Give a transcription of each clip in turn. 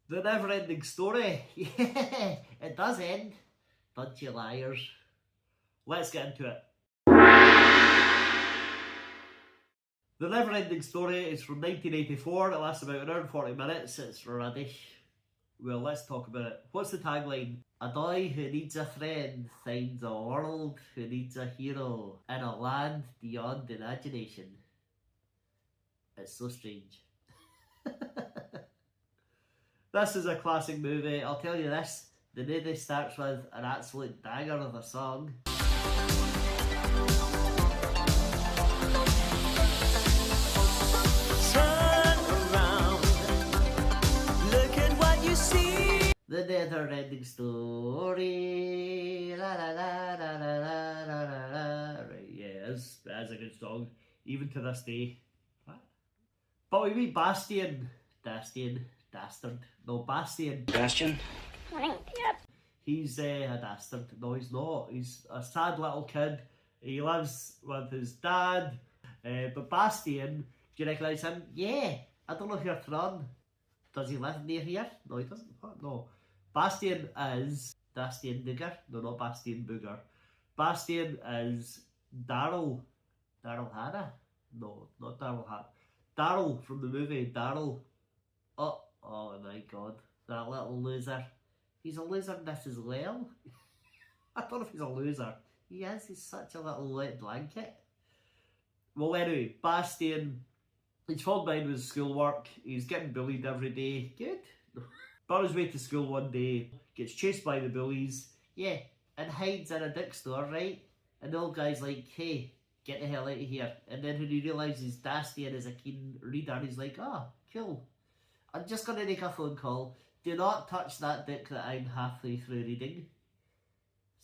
The Neverending Story. Yeah, it does end. Bunch of liars. Let's get into it. The Neverending Story is from 1984. It lasts about an hour and 40 minutes. It's rubbish. Well, let's talk about it. What's the tagline? A boy who needs a friend finds a world who needs a hero in a land beyond imagination. It's so strange. This is a classic movie. I'll tell you this, the movie starts with an absolute banger of a song. Turn around, look at what you see. The Neverending Story. La la la la la la la la. Right, yeah, it's a good song, even to this day. What? But we meet Bastian. Dastard. No, Bastian. Bastion? Yep. He's a dastard. No, he's not. He's a sad little kid. He lives with his dad. But Bastian, do you recognise him? Yeah. I don't know if you're from. Does he live near here? No, he doesn't. What? No. Bastian is Bastian Booger. No, not Bastian Booger. Bastian is DARYL. DARYL Hannah? No, not DARYL Hannah. DARYL from the movie DARYL. Oh my god, that little loser. He's a loser in this as well. I don't know if he's a loser. He is, he's such a little wet blanket. Well, anyway, Bastian, he's fallen behind with his schoolwork. He's getting bullied every day. Good. On his way to school one day, gets chased by the bullies. Yeah, and hides in a dick store, right? And the old guy's like, hey, get the hell out of here. And then when he realises Bastian is a keen reader, he's like, oh, cool. I'm just going to make a phone call. Do not touch that book that I'm halfway through reading.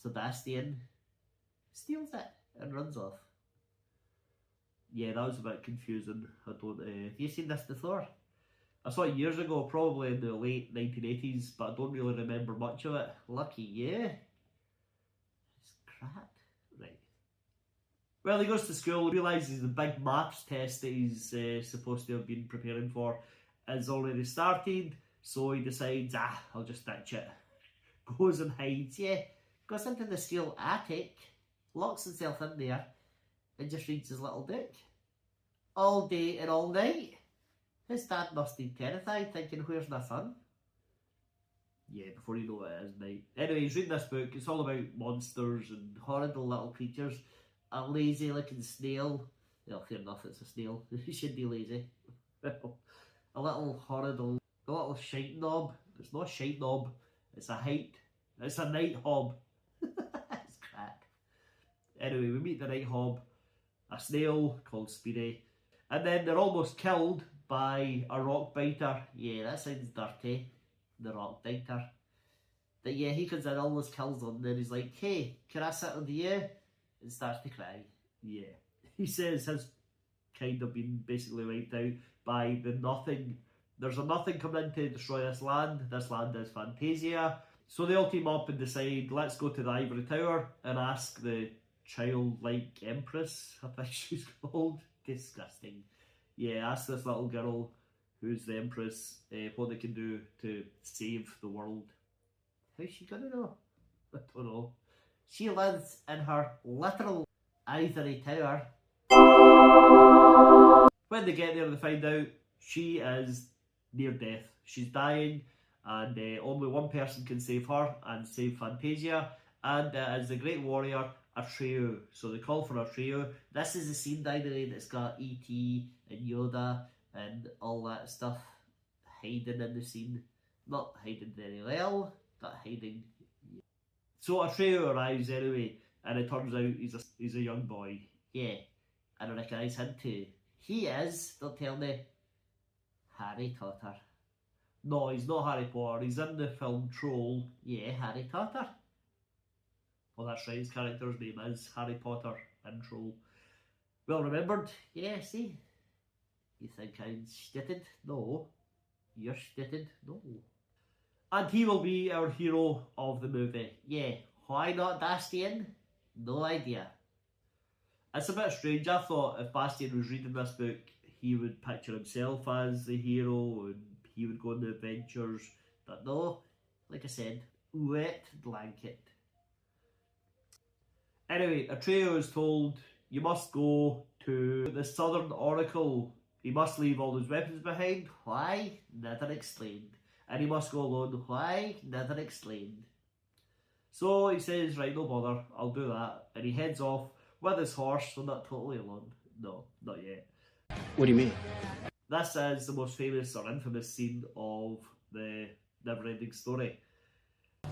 Sebastian steals it and runs off. Yeah, that was a bit confusing. I don't. Have you seen this before? I saw it years ago, probably in the late 1980s, but I don't really remember much of it. Lucky you. It's crap. Right. Well, he goes to school, realises the big maths test that he's supposed to have been preparing for is already started, so he decides, I'll just ditch it. Goes and hides, goes into the steel attic, locks himself in there, and just reads his little book. All day and all night. His dad must be terrified, thinking, where's my son? Yeah, before you know it is night. Anyway, he's reading this book, it's all about monsters and horrible little creatures. A lazy looking snail. Well, fair enough, it's a snail. He should be lazy. A little horrible, a little shite knob. It's not a shite knob, it's a height. It's a night hob. It's crap. Anyway, we meet the night hob, a snail called Speedy, and then they're almost killed by a rock biter. Yeah, that sounds dirty, the rock biter. But yeah, he comes in, almost kills them, and then he's like, hey, can I sit with you? And starts to cry. Yeah. He says his kind of been basically wiped out by the nothing. There's a nothing coming in to destroy this land. This land is Fantasia. So they all team up and decide, let's go to the Ivory Tower and ask the childlike empress, I think she's called. Disgusting. Yeah, ask this little girl, who's the empress, what they can do to save the world. How's she gonna know? I don't know. She lives in her literal ivory tower. When they get there, they find out she is near death. She's dying, and only one person can save her and save Fantasia, and as the great warrior, Atreyu. So they call for Atreyu. This is the scene, by the way, that's got E.T. and Yoda and all that stuff hiding in the scene. Not hiding very well, but hiding. So Atreyu arrives anyway, and it turns out he's a young boy. Yeah, and I recognise him too. He is, don't tell me, Harry Potter. No, he's not Harry Potter. He's in the film Troll. Yeah, Harry Potter. Well, that's right, his character's name is Harry Potter in Troll. Well remembered. Yeah, see? You think I'm stupid? No. You're stupid? No. And he will be our hero of the movie. Yeah, why not Bastian? No idea. It's a bit strange. I thought if Bastian was reading this book, he would picture himself as the hero and he would go on the adventures But no, like I said, wet blanket. Anyway, Atreyu is told, you must go to the Southern Oracle. He must leave all his weapons behind. Why? Never explained. And he must go alone. Why? Never explained. So he says, right, no bother, I'll do that. And he heads off with his horse, so not totally alone. No, not yet. What do you mean? This is the most famous or infamous scene of the Neverending Story.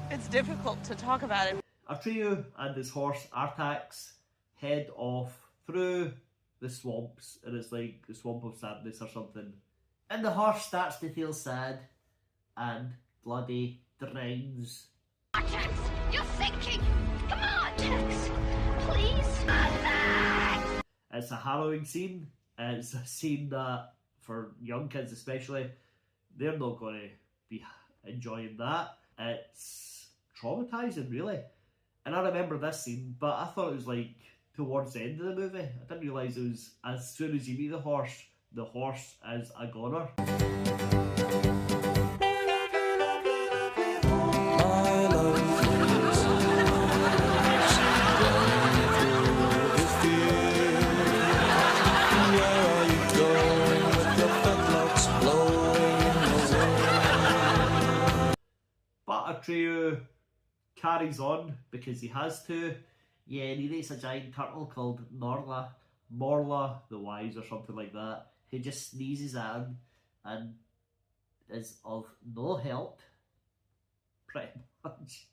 It's difficult to talk about it. Atreyu and his horse Artax head off through the swamps, and it's like the Swamp of Sadness or something. And the horse starts to feel sad and bloody drowns. Jax, you're sinking! Come on, Jax! Please! Jax! It's a harrowing scene. It's a scene that, for young kids especially, they're not going to be enjoying that. It's traumatising, really. And I remember this scene, but I thought it was like towards the end of the movie. I didn't realise it was as soon as you meet the horse is a goner. But Atreyu carries on because he has to. Yeah, and he meets a giant turtle called Morla the Wise or something like that, who just sneezes at him and is of no help, pretty much.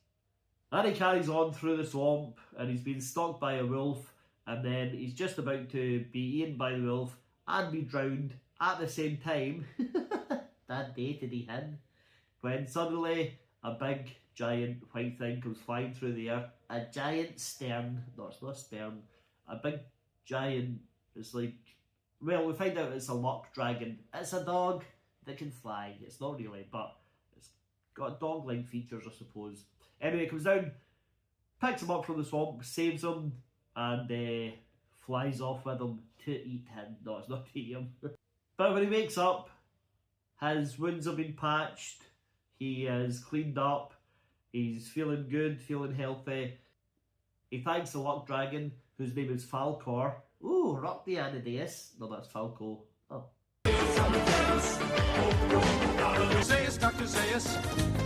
And he carries on through the swamp, and he's been stalked by a wolf, and then he's just about to be eaten by the wolf and be drowned at the same time. That day to the hen, when suddenly a big giant white thing comes flying through the air. A giant stern, no, it's not a sperm, a big giant, it's like, well, we find out it's a luck dragon. It's a dog that can fly. It's not really, but it's got dog-like features, I suppose. Anyway, it comes down, picks him up from the swamp, saves him, and flies off with him to eat him. No, it's not to eat him. But when he wakes up, his wounds have been patched, he is cleaned up, he's feeling good, feeling healthy. He thanks the luck dragon, whose name is Falcor. Ooh, rock the Anadeus. No, that's Falco. Oh. Dr. Zaius.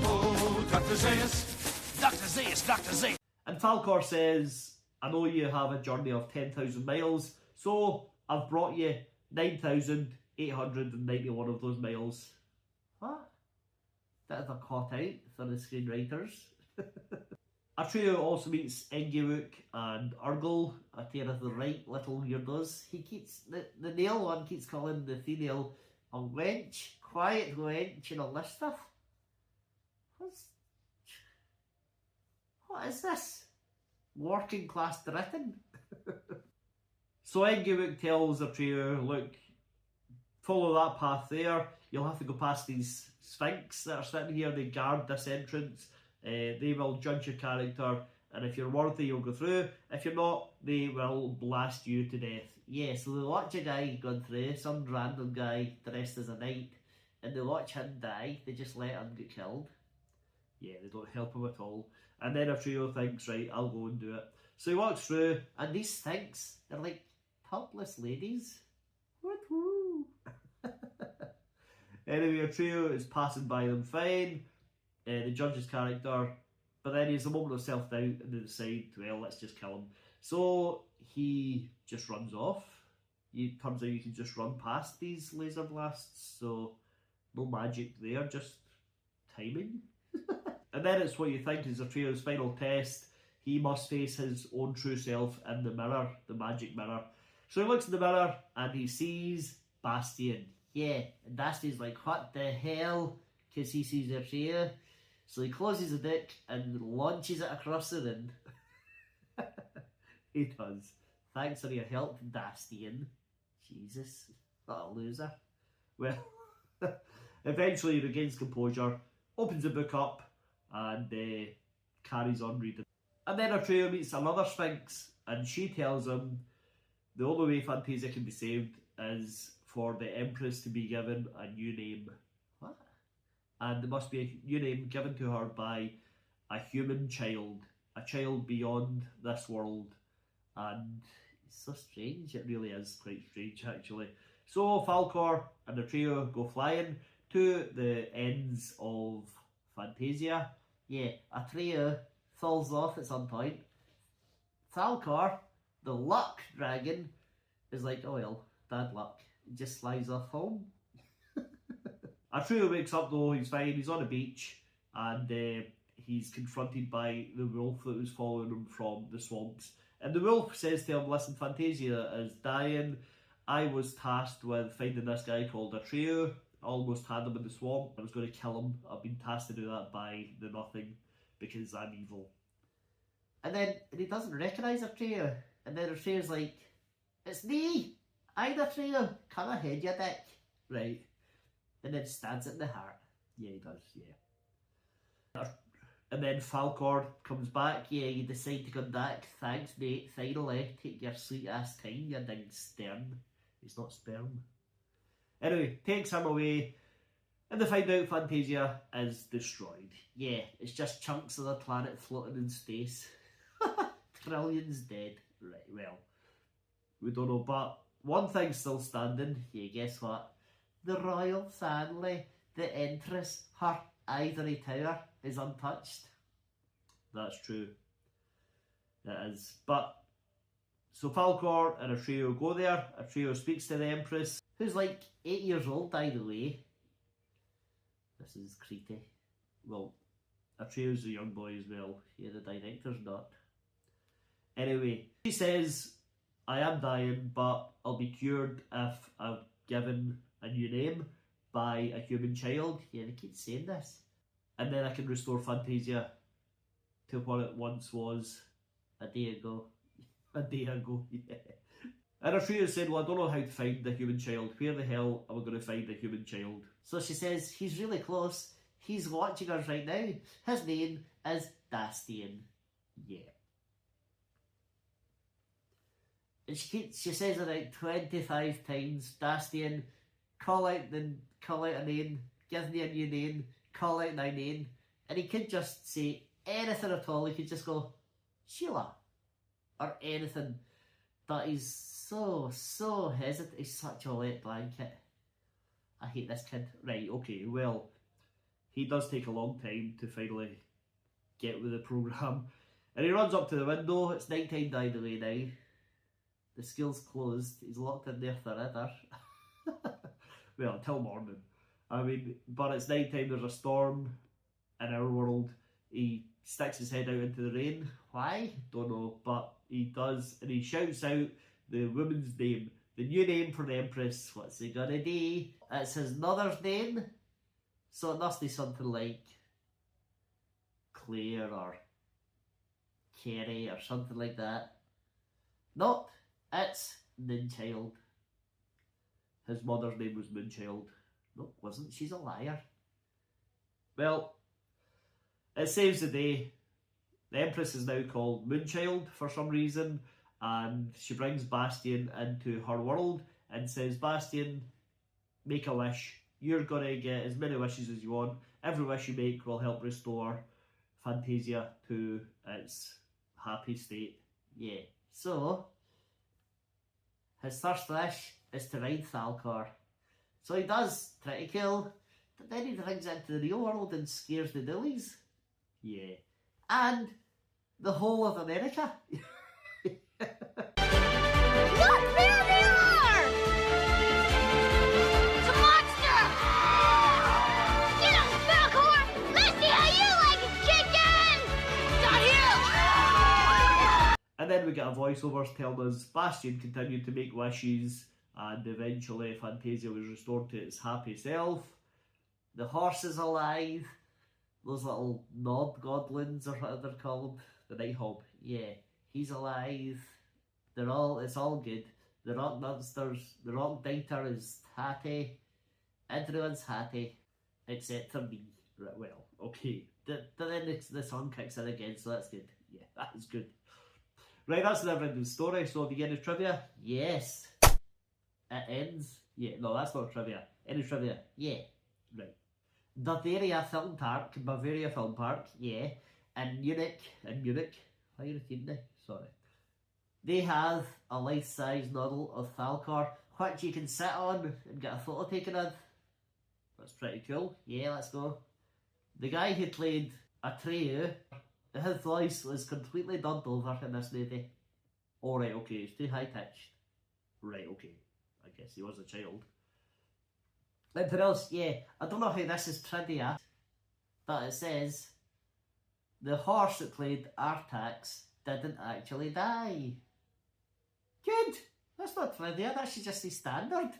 Oh, Dr. Zaius. Dr. Zaius, Dr. Zaius. And Falcor says, I know you have a journey of 10,000 miles, so I've brought you 9,891 of those miles. What? Bit of a caught out for the screenwriters. Atreyu also meets Engiwook and Urgle, a tear of the right little weirdos. He keeps, the nail one keeps calling the female a wench, quiet wench, and all this stuff. What is this? Working class Britain? So Engiwook tells Atreyu, look, follow that path there, you'll have to go past these sphinx that are sitting here, they guard this entrance. They will judge your character, and if you're worthy, you'll go through. If you're not, they will blast you to death. Yeah, so they watch a guy going through, some random guy dressed as a knight, and they watch him die. They just let him get killed. Yeah, they don't help him at all. And then Atreyu thinks, right, I'll go and do it. So he walks through, and these sphinx, they're like topless ladies. Woo-hoo! Anyway, Atreyu is passing by them fine. They judge his character, but then he has a moment of self-doubt and they decide, well, let's just kill him. So he just runs off. It turns out you can just run past these laser blasts, so no magic there, just timing. And then it's what you think is Atreyu's final test. He must face his own true self in the mirror, the magic mirror. So he looks in the mirror and he sees Bastian. Yeah, and Bastian's like, what the hell? Because he sees Atreyu. So he closes the dick and launches it across the room. He does. Thanks for your help, Bastian. Jesus, what a loser. Well, eventually he regains composure, opens the book up, and carries on reading. And then Atreyu meets another Sphinx, and she tells him the only way Fantasia can be saved is for the Empress to be given a new name. What? and there must be a new name given to her by a human child, a child beyond this world. And it's so strange, it really is quite strange actually. So Falkor and the trio go flying to the ends of Fantasia. Yeah, a trio falls off at some point. Falkor, the luck dragon, is like, oh well, bad luck. He just flies off home. Atreyu wakes up though, he's fine, he's on a beach, and he's confronted by the wolf that was following him from the swamps. And the wolf says to him, listen, Fantasia is dying. I was tasked with finding this guy called Atreyu. I almost had him in the swamp. I was going to kill him. I've been tasked to do that by the Nothing because I'm evil. And then he doesn't recognise Atreyu. And then Atreyu's like, it's me! I'm Atreyu! Come ahead, you dick. Right. And then stabs it in the heart. Yeah, he does, yeah. And then Falkor comes back. Yeah, you decide to come back. Thanks, mate. Finally, take your sweet ass time, you ding stern. It's not sperm. Anyway, takes him away, and they find out Fantasia is destroyed. Yeah, it's just chunks of the planet floating in space. Trillions dead. Right, well, we don't know, but one thing's still standing. Yeah, guess what? The royal family, the Empress, her ivory tower is untouched. That's true. It is. But, so Falkor and Atreyu go there. Atreyu speaks to the Empress, who's like 8 years old, by the way. This is creepy. Well, Atreyu's a young boy as well. Yeah, the director's not. Anyway, she says, I am dying, but I'll be cured if I'm given a new name by a human child. Yeah, they keep saying this. And then I can restore Fantasia to what it once was a day ago. A day ago, yeah. And Atreyu said, well, I don't know how to find the human child. Where the hell am I going to find the human child? So she says, he's really close. He's watching us right now. His name is Dastian. Yeah. And she says it like 25 times. Dastian, call out a name, give me a new name, call out my name. And he could just say anything at all. He could just go, Sheila, or anything. But he's so hesitant. He's such a wet blanket. I hate this kid. Right, okay, well, he does take a long time to finally get with the programme. And he runs up to the window. It's night time, by the way, now. The school's closed. He's locked in there forever. Well, until morning. I mean, but it's night time. There's a storm in our world. He sticks his head out into the rain. Why? Don't know. But he does. And he shouts out the woman's name. The new name for the Empress. What's he gonna do? It's his mother's name. So it must be something like Claire or Carrie or something like that. Nope. It's Moonchild. His mother's name was Moonchild. No, it wasn't. She's a liar. Well, it saves the day. The Empress is now called Moonchild for some reason, and she brings Bastian into her world and says, Bastian, make a wish. You're going to get as many wishes as you want. Every wish you make will help restore Fantasia to its happy state. Yeah. So, his first wish is to ride Falkor. So he does, pretty cool, but then he brings it into the real world and scares the dillies. Yeah. And the whole of America. Look, there they are! It's a monster! Get him, Falkor! Let's see how you like it, chicken! DARYL! And then we get a voiceover telling us Bastian continued to make wishes, and eventually Fantasia was restored to its happy self. The horse is alive. Those little knob goblins, or whatever they're called. The night hob. Yeah, he's alive. It's all good. The rock monsters, the rock diner is happy. Everyone's happy. Except for me. Right, well, okay. Then the song kicks in again, so that's good. Yeah, that is good. Right, that's the Neverending Story. So, have you got any trivia? Yes. It ends. Yeah, no, that's not trivia. Any trivia? Yeah. Right. the Bavaria Film Park, yeah, in Munich, sorry. They have a life-size model of Falcor, which you can sit on and get a photo taken of. That's pretty cool. Yeah, let's go. The guy who played Atreyu, his voice was completely dubbed over in this movie. Alright, okay, it's too high-pitched. Right, okay. I guess he was a child. Anything else? Yeah, I don't know how this is trivia, but it says the horse that played Artax didn't actually die. Good! That's not trivia, that should just be standard.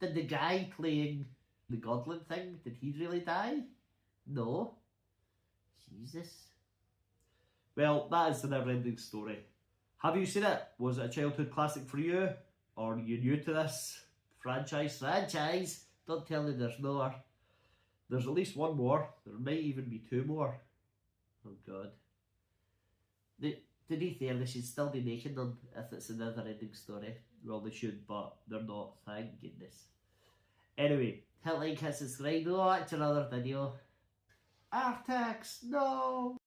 Did the guy playing the goblin thing, did he really die? No. Jesus. Well, that is the Neverending Story. Have you seen it? Was it a childhood classic for you? Or are you new to this franchise? Don't tell me there's more. There's at least one more. There might even be two more. Oh god. To be fair, they should still be making them if it's a Never-ending Story. Well, they should, but they're not. Thank goodness. Anyway, hit like, hit subscribe. Go watch another video. Artax, no!